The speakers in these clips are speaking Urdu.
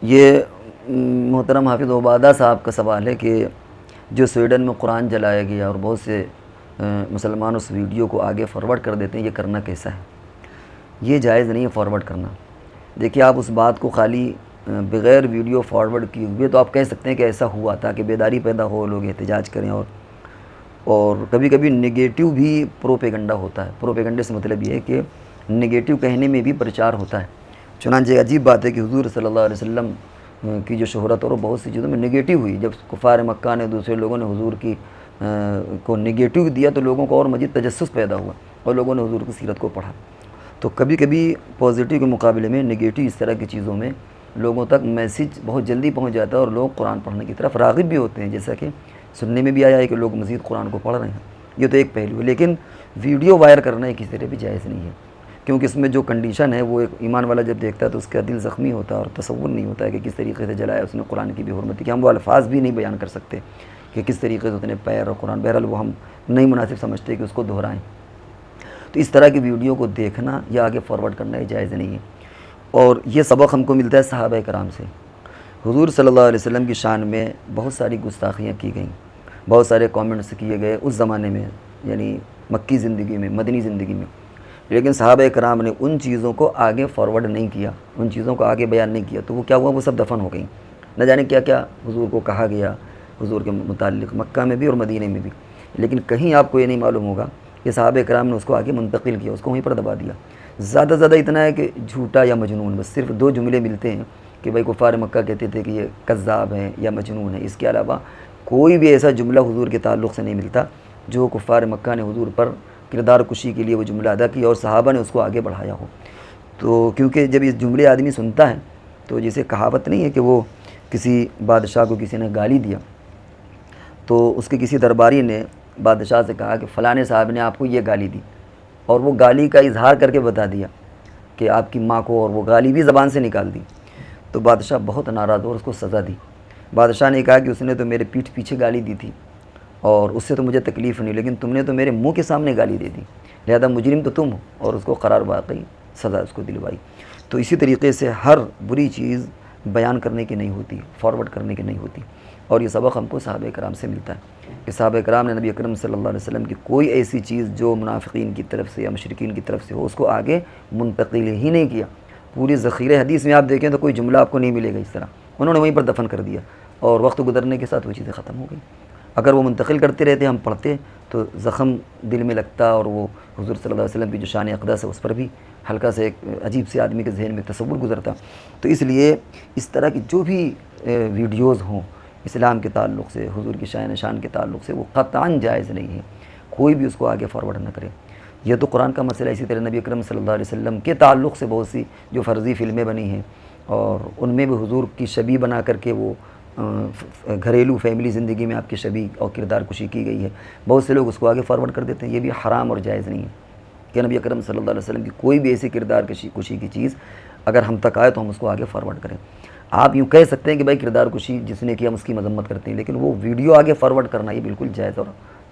یہ محترم حافظ عبادہ صاحب کا سوال ہے کہ جو سویڈن میں قرآن جلایا گیا اور بہت سے مسلمان اس ویڈیو کو آگے فارورڈ کر دیتے ہیں، یہ کرنا کیسا ہے؟ یہ جائز نہیں ہے فارورڈ کرنا۔ دیکھیے، آپ اس بات کو خالی بغیر ویڈیو فارورڈ کیے ہوئے تو آپ کہہ سکتے ہیں کہ ایسا ہوا تاکہ بیداری پیدا ہو، لوگ احتجاج کریں، اور کبھی کبھی نگیٹو بھی پروپیگنڈا ہوتا ہے۔ پروپیگنڈے سے مطلب یہ ہے کہ نگیٹو کہنے میں بھی پرچار ہوتا ہے۔ چنانچہ عجیب بات ہے کہ حضور صلی اللہ علیہ وسلم کی جو شہرت اور بہت سی چیزوں میں نگیٹو ہوئی، جب کفار مکہ نے، دوسرے لوگوں نے حضور کی کو نگیٹو دیا تو لوگوں کو اور مزید تجسس پیدا ہوا اور لوگوں نے حضور کی سیرت کو پڑھا۔ تو کبھی کبھی پازیٹیو کے مقابلے میں نگیٹو اس طرح کی چیزوں میں لوگوں تک میسیج بہت جلدی پہنچ جاتا ہے اور لوگ قرآن پڑھنے کی طرف راغب بھی ہوتے ہیں، جیسا کہ سننے میں بھی آیا ہے کہ لوگ مزید قرآن کو پڑھ رہے ہیں۔ یہ تو ایک پہلو ہے، لیکن ویڈیو وائر کرنا کسی طرح بھی جائز نہیں ہے، کیونکہ اس میں جو کنڈیشن ہے وہ ایک ایمان والا جب دیکھتا ہے تو اس کا دل زخمی ہوتا ہے اور تصور نہیں ہوتا ہے کہ کس طریقے سے جلایا اس نے قرآن کی بے حرمتی کی۔ ہم وہ الفاظ بھی نہیں بیان کر سکتے کہ کس طریقے سے اس نے پیر اور قرآن، بہرحال وہ ہم نہیں مناسب سمجھتے کہ اس کو دہرائیں۔ تو اس طرح کی ویڈیو کو دیکھنا یا آگے فارورڈ کرنا یہ جائز نہیں ہے، اور یہ سبق ہم کو ملتا ہے صحابہ کرام سے۔ حضور صلی اللہ علیہ وسلم کی شان میں بہت ساری گستاخیاں کی گئیں، بہت سارے کامنٹس کیے گئے اس زمانے میں، یعنی مکی زندگی میں، مدنی زندگی میں، لیکن صحابہ کرام نے ان چیزوں کو آگے فارورڈ نہیں کیا، ان چیزوں کو آگے بیان نہیں کیا، تو وہ کیا ہوا، وہ سب دفن ہو گئیں۔ نہ جانے کیا کیا حضور کو کہا گیا حضور کے متعلق مکہ میں بھی اور مدینہ میں بھی، لیکن کہیں آپ کو یہ نہیں معلوم ہوگا کہ صحابہ کرام نے اس کو آگے منتقل کیا، اس کو وہیں پر دبا دیا۔ زیادہ سے زیادہ اتنا ہے کہ جھوٹا یا مجنون، بس صرف دو جملے ملتے ہیں کہ بھائی کفار مکہ کہتے تھے کہ یہ کذاب ہے یا مجنون ہے، اس کے علاوہ کوئی بھی ایسا جملہ حضور کے تعلق سے نہیں ملتا جو کفار مکہ نے حضور پر کردار کشی کے لیے وہ جملہ ادا کیا اور صحابہ نے اس کو آگے بڑھایا ہو۔ تو کیونکہ جب یہ جملے آدمی سنتا ہے تو جیسے کہاوت نہیں ہے کہ وہ کسی بادشاہ کو کسی نے گالی دیا تو اس کے کسی درباری نے بادشاہ سے کہا کہ فلانے صاحب نے آپ کو یہ گالی دی، اور وہ گالی کا اظہار کر کے بتا دیا کہ آپ کی ماں کو، اور وہ گالی بھی زبان سے نکال دی، تو بادشاہ بہت ناراض ہو اور اس کو سزا دی۔ بادشاہ نے کہا کہ اس نے تو میرے پیٹھ پیچھے گالی دی تھی اور اس سے تو مجھے تکلیف نہیں، لیکن تم نے تو میرے منہ کے سامنے گالی دے دی، لہذا مجرم تو تم ہو، اور اس کو قرار واقعی سزا اس کو دلوائی۔ تو اسی طریقے سے ہر بری چیز بیان کرنے کی نہیں ہوتی، فارورڈ کرنے کی نہیں ہوتی، اور یہ سبق ہم کو صحابہ کرام سے ملتا ہے کہ صحابہ کرام نے نبی اکرم صلی اللہ علیہ وسلم کی کوئی ایسی چیز جو منافقین کی طرف سے یا مشرکین کی طرف سے ہو اس کو آگے منتقل ہی نہیں کیا۔ پوری ذخیرہ حدیث میں آپ دیکھیں تو کوئی جملہ آپ کو نہیں ملے گا اس طرح، انہوں نے وہیں پر دفن کر دیا اور وقت گزرنے کے ساتھ وہ چیزیں ختم ہو گئیں۔ اگر وہ منتقل کرتے رہتے، ہم پڑھتے، تو زخم دل میں لگتا اور وہ حضور صلی اللہ علیہ وسلم کی جو شان اقدس ہے اس پر بھی ہلکا سے ایک عجیب سے آدمی کے ذہن میں تصور گزرتا۔ تو اس لیے اس طرح کی جو بھی ویڈیوز ہوں اسلام کے تعلق سے، حضور کی شان کے تعلق سے، وہ قطعاً جائز نہیں ہے، کوئی بھی اس کو آگے فارورڈ نہ کرے۔ یہ تو قرآن کا مسئلہ ہے، اسی طرح نبی اکرم صلی اللہ علیہ وسلم کے تعلق سے بہت سی جو فرضی فلمیں بنی ہیں اور ان میں بھی حضور کی شبیہ بنا کر کے وہ گھریلو فیملی زندگی میں آپ کی شبیہ اور کردار کشی کی گئی ہے، بہت سے لوگ اس کو آگے فارورڈ کر دیتے ہیں۔ یہ بھی حرام اور جائز نہیں ہے کہ نبی اکرم صلی اللہ علیہ وسلم کی کوئی بھی ایسی کردار کشی کی چیز اگر ہم تک آئے تو ہم اس کو آگے فارورڈ کریں۔ آپ یوں کہہ سکتے ہیں کہ بھائی کردار کشی جس نے کیا ہم اس کی مذمت کرتے ہیں، لیکن وہ ویڈیو آگے فارورڈ کرنا یہ بالکل جائز اور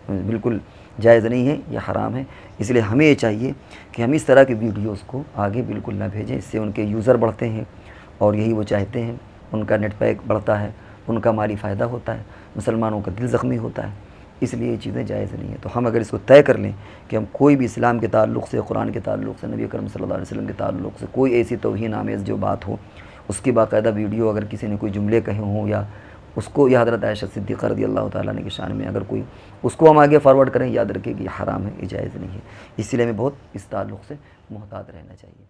بالکل جائز نہیں ہے، یہ حرام ہے۔ اس لیے ہمیں یہ چاہیے کہ ہم اس طرح کی ویڈیوز کو آگے بالکل نہ بھیجیں، اس سے ان کے یوزر بڑھتے ہیں اور یہی وہ چاہتے ہیں، ان کا نیٹ پیک بڑھتا ہے، ان کا مالی فائدہ ہوتا ہے، مسلمانوں کا دل زخمی ہوتا ہے، اس لیے یہ چیزیں جائز نہیں ہیں۔ تو ہم اگر اس کو طے کر لیں کہ ہم کوئی بھی اسلام کے تعلق سے، قرآن کے تعلق سے، نبی اکرم صلی اللہ علیہ وسلم کے تعلق سے کوئی ایسی توہین آمیز جو بات ہو، اس کی باقاعدہ ویڈیو اگر کسی نے کوئی جملے کہے ہوں یا اس کو، یا حضرت عائشہ صدیقہ رضی اللہ تعالیٰ عنہ کی شان میں اگر کوئی اس کو ہم آگے فارورڈ کریں، یاد رکھیں کہ یہ حرام ہے، یہ جائز نہیں ہے۔ اس لیے ہمیں بہت اس تعلق سے محتاط رہنا چاہیے۔